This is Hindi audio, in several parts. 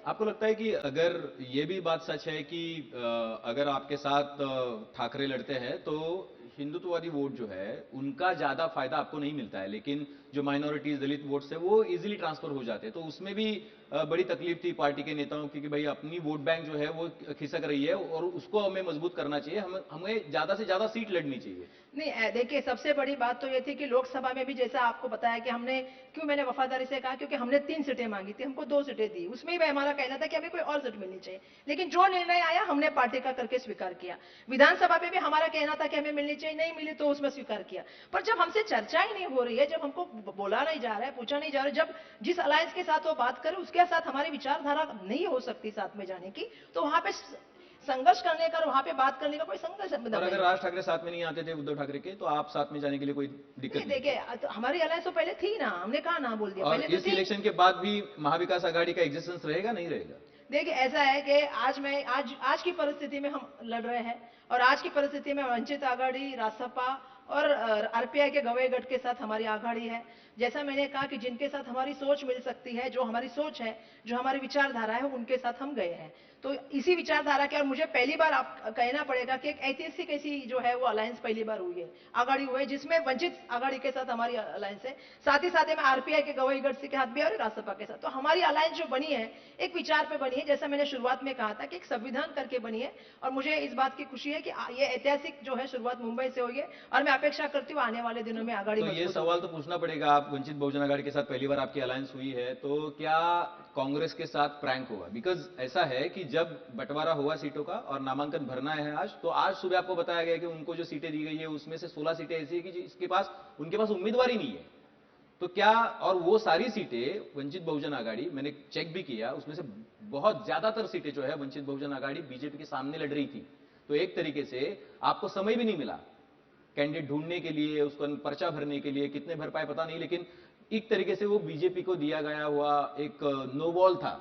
आपको लगता है कि अगर ये भी बात सच है कि अगर आपके साथ ठाकरे लड़ते हैं तो हिंदुत्ववादी वोट जो है उनका ज्यादा फायदा आपको नहीं मिलता है, लेकिन जो माइनॉरिटीज दलित वोट्स है वो इजीली ट्रांसफर हो जाते हैं, तो उसमें भी बड़ी तकलीफ थी पार्टी के नेताओं की कि भाई अपनी वोट बैंक जो है वो खिसक रही है और उसको हमें मजबूत करना चाहिए, हमें ज्यादा से ज्यादा सीट लड़नी चाहिए। नहीं, देखिए सबसे बड़ी बात तो ये थी कि लोकसभा में भी जैसा आपको बताया कि हमने क्यों मैंने वफादारी से कहा, क्योंकि हमने 3 सीटें मांगी थी, हमको 2 सीटें दी, उसमें भी हमारा कहना था कि हमें कोई और सीट मिलनी चाहिए, लेकिन जो निर्णय आया हमने पार्टी का करके स्वीकार किया। विधानसभा में भी हमारा कहना था कि हमें मिलनी चाहिए, नहीं मिली तो उसमें स्वीकार किया। पर जब हमसे चर्चा ही नहीं हो रही है, जब हमको बोला नहीं जा रहा है, पूछा नहीं जा रहा है, जब जिस अलायंस के साथ वो बात करे उसके साथ हमारी विचारधारा नहीं हो सकती साथ में जाने की, तो वहां पे संघर्ष करने का और वहां पे बात करने का कोई संघर्ष और मतलब अगर नहीं। राज ठाकरे साथ में नहीं आते थे उद्धव ठाकरे के, तो आप साथ में जाने के लिए कोई नहीं दिक्कत नहीं थी? देखिए, तो हमारी अलायंस तो पहले थी ना, हमने कहा ना बोल दिया, और पहले तो इस थी। इलेक्शन के बाद भी महाविकास आघाड़ी का एग्जिस्टेंस रहेगा नहीं रहेगा? देखिए ऐसा है कि आज की परिस्थिति में हम लड़ रहे हैं, और आज की परिस्थिति में वंचित आघाड़ी, रासपा और आरपीआई के गवई गठ के साथ हमारी आघाड़ी है। जैसा मैंने कहा कि जिनके साथ हमारी सोच मिल सकती है, जो हमारी सोच है, जो हमारी विचारधारा है, उनके साथ हम गए हैं। तो इसी विचारधारा के, और मुझे पहली बार आप कहना पड़ेगा कि एक ऐतिहासिक ऐसी जो है वो अलायंस पहली बार हुई है, आघाड़ी हुई है, जिसमें वंचित आघाड़ी के साथ हमारी अलायंस है, साथ ही साथ में आरपीआई के गवई गठ के साथ भी और रासपा के साथ। तो हमारी अलायंस जो बनी है एक विचार पे बनी है, जैसा मैंने शुरुआत में कहा था कि एक संविधान करके बनी है, और मुझे इस बात की खुशी है कि ये ऐतिहासिक जो है शुरुआत मुंबई से हुई है, और मैं अपेक्षा करती हूँ आने वाले दिनों में आघाड़ी तो ये मजबूत सवाल होगी। तो पूछना पड़ेगा, आप वंचित बहुजन आघाड़ी के साथ पहली बार आपकी अलायंस हुई है, तो क्या कांग्रेस के साथ प्रैंक हुआ? बिकॉज ऐसा है कि जब बंटवारा हुआ सीटों का और नामांकन भरना है आज, तो आज सुबह आपको बताया गया कि उनको जो सीटें दी गई है उसमें से 16 सीटें ऐसी है कि जिसके पास उनके पास उम्मीदवार ही नहीं है। तो क्या, और वो सारी सीटें वंचित बहुजन आघाड़ी, मैंने चेक भी किया, उसमें से बहुत ज्यादातर सीटें जो है वंचित बहुजन आघाड़ी बीजेपी के सामने लड़ रही थी। तो एक तरीके से आपको समय भी नहीं मिला कैंडिडेट ढूंढने के लिए, उसको पर्चा भरने के लिए, कितने भर पाए पता नहीं, लेकिन एक तरीके से वो बीजेपी को दिया गया हुआ एक नो बॉल था।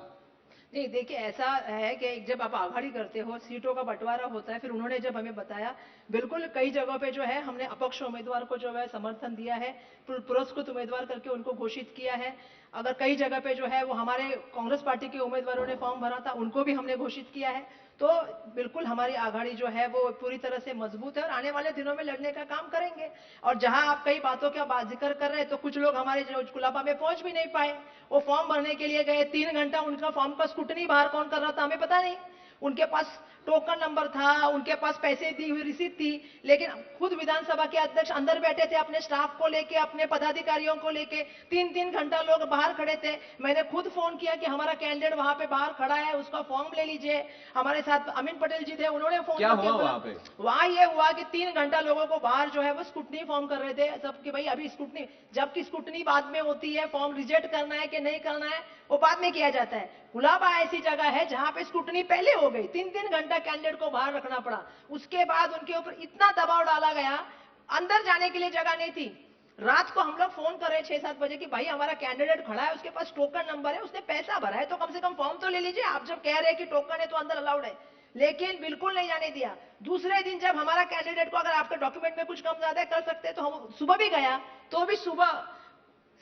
नहीं देखिए, ऐसा है कि जब आप आघाड़ी करते हो, सीटों का बंटवारा होता है, फिर उन्होंने जब हमें बताया, बिल्कुल कई जगहों पे जो है हमने अपक्ष उम्मीदवार को जो है समर्थन दिया है, पुरस्कृत उम्मीदवार करके उनको घोषित किया है। अगर कई जगह पे जो है वो हमारे कांग्रेस पार्टी के उम्मीदवारों ने फॉर्म भरा था, उनको भी हमने घोषित किया है। तो बिल्कुल हमारी आघाड़ी जो है वो पूरी तरह से मजबूत है, और आने वाले दिनों में लड़ने का काम करेंगे। और जहां आप कई बातों का जिक्र कर रहे हैं, तो कुछ लोग हमारे जो कुलाबा में पहुंच भी नहीं पाए, वो फॉर्म भरने के लिए गए, 3 घंटा उनका फॉर्म का स्कूटनी बाहर कौन कर रहा था हमें पता नहीं। उनके पास टोकन नंबर था, उनके पास पैसे दी हुई रिसीट थी, लेकिन खुद विधानसभा के अध्यक्ष अंदर बैठे थे अपने स्टाफ को लेके, अपने पदाधिकारियों को लेके, 3-3 घंटा लोग बाहर खड़े थे। मैंने खुद फोन किया कि हमारा कैंडिडेट वहां पे बाहर खड़ा है, उसका फॉर्म ले लीजिए। हमारे साथ अमीन पटेल जी थे, उन्होंने फोन क्या करके हुआ बोला। वहां पे? वहां ये हुआ कि 3 घंटा लोगों को बाहर जो है वो स्कूटनी फॉर्म कर रहे थे सब, कि भाई अभी स्कूटनी, जबकि स्कूटनी बाद में होती है, फॉर्म रिजेक्ट करना है कि नहीं करना है वो बाद में किया जाता है। कुलाबा ऐसी जगह है जहां पे स्कूटनी पहले हो गई, 3-3 घंटा कैंडिडेट को बाहर रखना पड़ा। उसके बाद उनके ऊपर इतना दबाव डाला गया, अंदर जाने के लिए जगह नहीं थी। रात को हम लोग फोन कर रहे 6-7 बजे कि भाई हमारा कैंडिडेट खड़ा है, उसके पास टोकन नंबर है, उसने पैसा भरा है, तो कम से कम फॉर्म तो ले लीजिए, आप जब कह रहे हैं कि टोकन है तो अंदर अलाउड है। लेकिन बिल्कुल नहीं जाने दिया। दूसरे दिन जब हमारा कैंडिडेट को, अगर आपके डॉक्यूमेंट में कुछ कम ज्यादा कर सकते तो हम सुबह भी गया, तो भी सुबह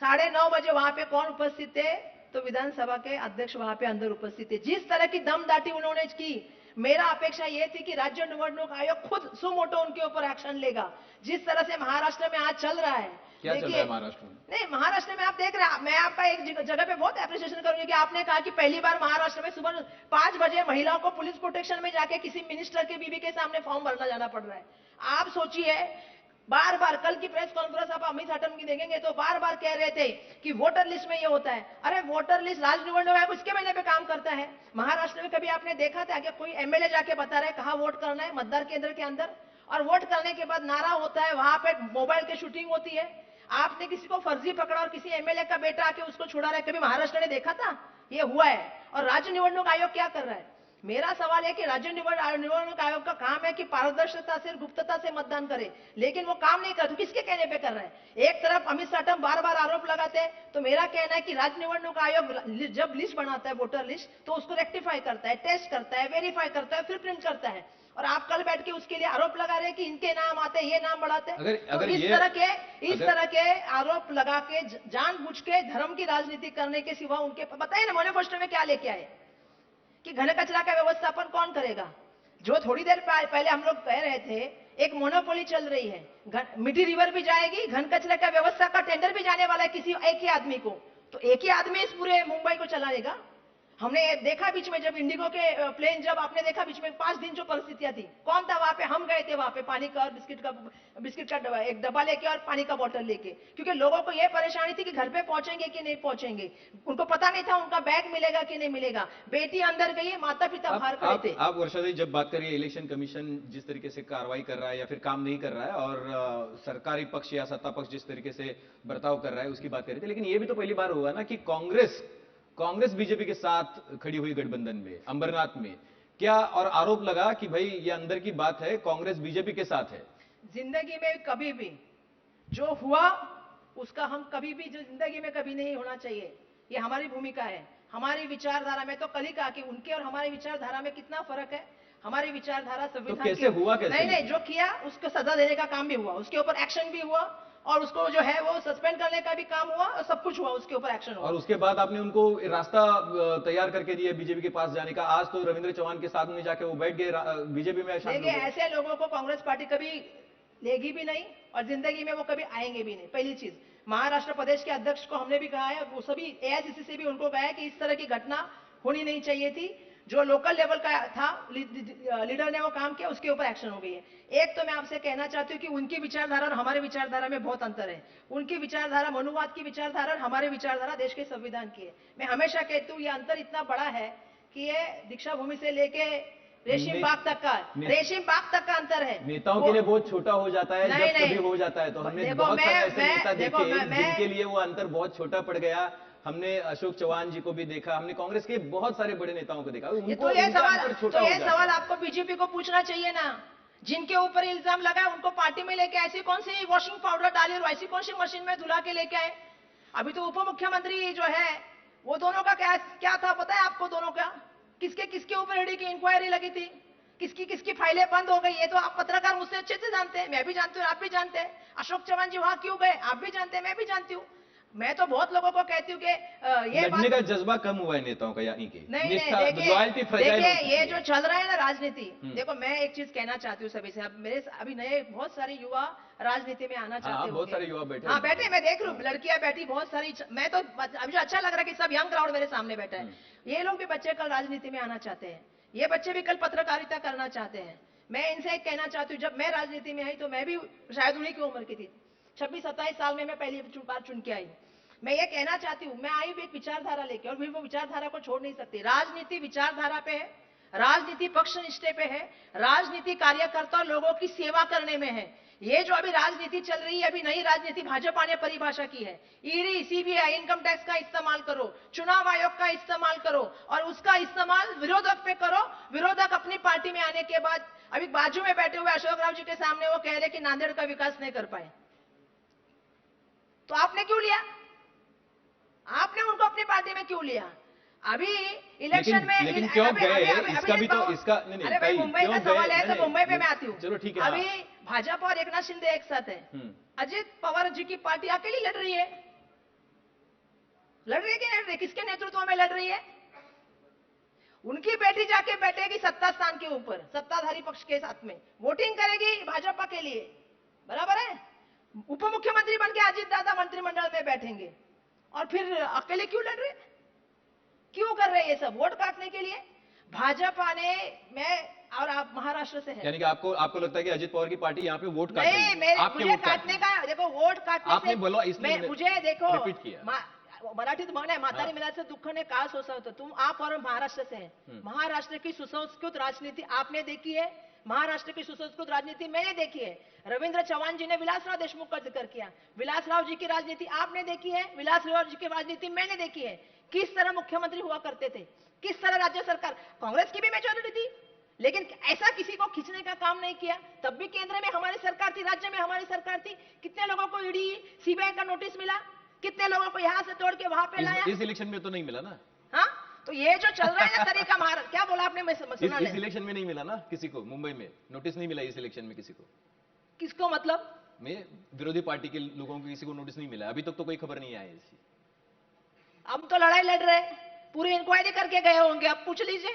9:30 बजे वहां पे कौन उपस्थित थे? तो विधानसभा के अध्यक्ष वहां पे अंदर उपस्थित थे। जिस तरह की दमदाटी उन्होंने की, मेरा अपेक्षा यह थी कि राज्य निवडणूक आयोग खुद सुमोटो उनके ऊपर एक्शन लेगा। जिस तरह से महाराष्ट्र में आज चल रहा है, क्या चल रहा देखिए, है महाराष्ट्र में? नहीं महाराष्ट्र में आप देख रहे हैं, मैं आपका एक जगह पे बहुत अप्रिसिएशन करूंगी कि आपने कहा कि पहली बार महाराष्ट्र में सुबह 5 बजे महिलाओं को पुलिस प्रोटेक्शन में जाके किसी मिनिस्टर के बीवी के सामने फॉर्म भरना जाना पड़ रहा है। आप सोचिए, बार बार कल की प्रेस कॉन्फ्रेंस आप अमित हटम की देखेंगे तो बार बार कह रहे थे कि वोटर लिस्ट में ये होता है। अरे वोटर लिस्ट राज्य निवडणूक आयोग इसके महीने पे काम करता है। महाराष्ट्र में कभी आपने देखा था कि कोई एमएलए जाके बता रहे कहां वोट करना है मतदान केंद्र के अंदर, और वोट करने के बाद नारा होता है, वहां पे मोबाइल की शूटिंग होती है। आपने किसी को फर्जी पकड़ा और किसी एमएलए का बेटा आके उसको छुड़ा रहा है, कभी महाराष्ट्र ने देखा था? ये हुआ है। और राज्य निवडणूक आयोग क्या कर रहा है? मेरा सवाल है कि राज्य निवडणूक आयोग का काम है कि पारदर्शिता से, गुप्तता से मतदान करे, लेकिन वो काम नहीं कर, तो किसके कहने पे कर रहा है? एक तरफ अमित साटम बार बार आरोप लगाते हैं, तो मेरा कहना है कि राज्य निवडणूक आयोग जब लिस्ट बनाता है, वोटर लिस्ट, तो उसको रेक्टिफाई करता है, टेस्ट करता है, वेरीफाई करता है, फिर प्रिंट करता है। और आप कल बैठ के उसके लिए आरोप लगा रहे हैं कि इनके नाम आते हैं, ये नाम बढ़ाते हैं। अगर तो अगर इस ये तरह के इस अगर तरह के आरोप लगा के जानबूझ के धर्म की राजनीति करने के सिवा उनके बताइए ना मैनिफेस्टो में क्या लेके आए? कि घन कचरा का व्यवस्थापन कौन करेगा? जो थोड़ी देर पहले हम लोग कह रहे थे, एक मोनोपोली चल रही है, मिठी रिवर भी जाएगी, घन कचरा का व्यवस्था का टेंडर भी जाने वाला है किसी एक ही आदमी को, तो एक ही आदमी इस पूरे मुंबई को चलाएगा? हमने देखा बीच में जब इंडिगो के प्लेन, जब आपने देखा बीच में 5 दिन जो परिस्थितियां थी, कौन था वहां पे? हम गए थे वहां पे पानी का और बिस्किट का एक डब्बा लेके और पानी का बोतल लेके, क्योंकि लोगों को यह परेशानी थी कि घर पे पहुंचेंगे कि नहीं पहुंचेंगे, उनको पता नहीं था उनका बैग मिलेगा कि नहीं मिलेगा। बेटी अंदर गई, माता पिता बाहर खड़े थे। आप वर्षा जी जब बात करिए, इलेक्शन कमीशन जिस तरीके से कार्रवाई कर रहा है या फिर काम नहीं कर रहा है, और सरकारी पक्ष या सत्ता पक्ष जिस तरीके से बर्ताव कर रहा है, उसकी बात करी थी, लेकिन यह भी तो पहली बार हुआ ना कि कांग्रेस बीजेपी के साथ खड़ी हुई गठबंधन में अंबरनाथ में, क्या, और आरोप लगा कि भाई ये अंदर की बात है, कांग्रेस बीजेपी के साथ है। जिंदगी में कभी भी जो हुआ उसका हम कभी भी, जो जिंदगी में कभी नहीं होना चाहिए, ये हमारी भूमिका है। हमारी विचारधारा में तो कल ही कहा कि उनके और हमारी विचारधारा में कितना फर्क है। हमारी विचारधारा संविधान तो कैसे हुआ, कैसे नहीं, जो किया उसको सजा देने का काम भी हुआ, उसके ऊपर एक्शन भी हुआ, और उसको जो है वो सस्पेंड करने का भी काम हुआ, और सब कुछ हुआ, उसके ऊपर एक्शन हुआ। और उसके बाद आपने उनको रास्ता तैयार करके दिया बीजेपी के पास जाने का। आज तो रविंद्र चौहान के साथ में जाके वो बैठ गए बीजेपी में शामिल हो गए। ऐसे लोगों को कांग्रेस पार्टी कभी लेगी भी नहीं, और जिंदगी में वो कभी आएंगे भी नहीं। पहली चीज, महाराष्ट्र प्रदेश के अध्यक्ष को हमने भी कहा है, वो सभी एआईसीसी से भी उनको कहा है कि इस तरह की घटना होनी नहीं चाहिए थी। जो लोकल लेवल का था लीडर ने वो काम किया, उसके ऊपर एक्शन हो गई है। एक तो मैं आपसे कहना चाहती हूँ कि उनकी विचारधारा और हमारे विचारधारा में बहुत अंतर है। उनकी विचारधारा मनुवाद की विचारधारा और हमारी विचारधारा देश के संविधान की है। मैं हमेशा कहती हूँ ये अंतर इतना बड़ा है कि ये दीक्षा भूमि से लेके रेशिम बाग तक का अंतर है। नेताओं के लिए बहुत छोटा हो जाता है, जब कभी हो जाता है तो हमने बहुत सारे ऐसे नेता देखे जिनके लिए वो अंतर बहुत छोटा पड़ गया। हमने अशोक चौहान जी को भी देखा, हमने कांग्रेस के बहुत सारे बड़े नेताओं को देखा, उनको ये सवाल आपको बीजेपी को पूछना चाहिए ना, जिनके ऊपर इल्जाम लगा है उनको पार्टी में लेके ऐसी कौन सी वॉशिंग पाउडर डाली और ऐसी कौन सी मशीन में धुला के लेके आए? अभी तो उप मुख्यमंत्री जो है वो दोनों का क्या था पता है आपको? दोनों का किसके ऊपर ईडी की इंक्वायरी लगी थी, किसकी फाइलें बंद हो गई, ये तो आप पत्रकार मुझसे अच्छे से जानते हैं, मैं भी जानती हूँ, आप भी जानते हैं। अशोक चौहान जी वहां क्यों गए, आप भी जानते हैं, मैं भी जानती हूँ। मैं तो बहुत लोगों को कहती हूँ कि ये लड़ने का जज्बा कम हुआ है नेताओं का, यानी कि नहीं, देखिए ये जो चल रहा है ना राजनीति, देखो मैं एक चीज कहना चाहती हूँ सभी से, अब मेरे अभी नए बहुत सारे युवा राजनीति में आना चाहते हैं, बहुत सारे युवा बैठे, हाँ बैठे, मैं देख रही हूँ लड़कियां बैठी बहुत सारी, मैं तो मुझे अच्छा लग रहा है कि सब यंग क्राउड मेरे सामने बैठा है। ये लोग भी बच्चे कल राजनीति में आना चाहते हैं, ये बच्चे भी कल पत्रकारिता करना चाहते हैं। मैं इनसे कहना चाहती हूँ, जब मैं राजनीति में आई तो मैं भी शायद उन्हीं की उम्र की थी, 26-27 साल में मैं पहली बार चुन के आई। मैं ये कहना चाहती हूँ, मैं आई भी एक विचारधारा लेके, और फिर वो विचारधारा को छोड़ नहीं सकती। राजनीति विचारधारा पे है, राजनीति पक्ष निष्ठे पे है, राजनीति कार्यकर्ता लोगों की सेवा करने में है। ये जो अभी राजनीति चल रही है, अभी नई राजनीति भाजपा ने परिभाषा की है, ईडी सीबीआई इनकम टैक्स का इस्तेमाल करो, चुनाव आयोग का इस्तेमाल करो, और उसका इस्तेमाल विरोधक पे करो। विरोधक अपनी पार्टी में आने के बाद, अभी बाजू में बैठे हुए अशोक राव जी के सामने वो कह रहे कि नांदेड़ का विकास नहीं कर पाए, तो आपने क्यों लिया? आपने उनको अपनी पार्टी में क्यों लिया? अभी इलेक्शन में लेकिन क्यों गए? इसका भी तो इसका नहीं, अरे भाई मुंबई का सवाल है तो मुंबई पे मैं आती हूँ। चलो ठीक है। अभी भाजपा और एकनाथ शिंदे एक साथ है, अजित पवार जी की पार्टी अकेली लड़ रही है, कि नहीं लड़ रही? किसके नेतृत्व में लड़ रही है? उनकी बेटी जाके बैठेगी सत्ता स्थान के ऊपर, सत्ताधारी पक्ष के साथ में वोटिंग करेगी भाजपा के लिए, बराबर है? उप मुख्यमंत्री बन के अजित दादा मंत्रिमंडल में बैठेंगे, और फिर अकेले क्यों लड़ रहे? क्यों कर रहे हैं ये सब? वोट काटने के लिए। भाजपा ने, मैं और आप महाराष्ट्र से हैं, यानी कि आपको लगता है कि अजित पवार की पार्टी यहाँ पे वोट काट रही है? मुझे काटने का, देखो वोट काटने आपने बोला, इसलिए मुझे देखो रिपीट किया। मराठीत म्हण आहे, म्हातारी मिळाचं दुःख ने काळ सोसवतं। तुम आप और महाराष्ट्र से हैं, महाराष्ट्र की सुसंस्कृत राजनीति आपने देखी है, महाराष्ट्र की सुसंस्कृत राजनीति मैंने देखी है। रविंद्र चौहान जी ने विलासराव देशमुख का जिक्र किया, विलासराव जी की राजनीति आपने देखी है, विलासराव जी की राजनीति मैंने देखी है। किस तरह मुख्यमंत्री हुआ करते थे, किस तरह राज्य सरकार, कांग्रेस की भी मेजोरिटी थी, लेकिन ऐसा किसी को खींचने का काम नहीं किया। तब भी केंद्र में हमारी सरकार थी, राज्य में हमारी सरकार थी। कितने लोगों को ईडी सीबीआई का नोटिस मिला, कितने लोगों को यहां से तोड़ के वहां पे लाया? इस इलेक्शन में तो नहीं मिला ना। हाँ, तो ये जो चल रहा है ना तरीका, क्या बोला आपने? इस इलेक्शन में नहीं मिला ना किसी को, मुंबई में नोटिस नहीं मिला इस इलेक्शन में किसी को। किसको मतलब? में विरोधी पार्टी के लोगों को किसी को नोटिस नहीं मिला अभी तक, तो कोई खबर नहीं आई इसकी। हम तो लड़ाई लड़ रहे, पूरी इंक्वायरी करके गए होंगे, अब पूछ लीजिए।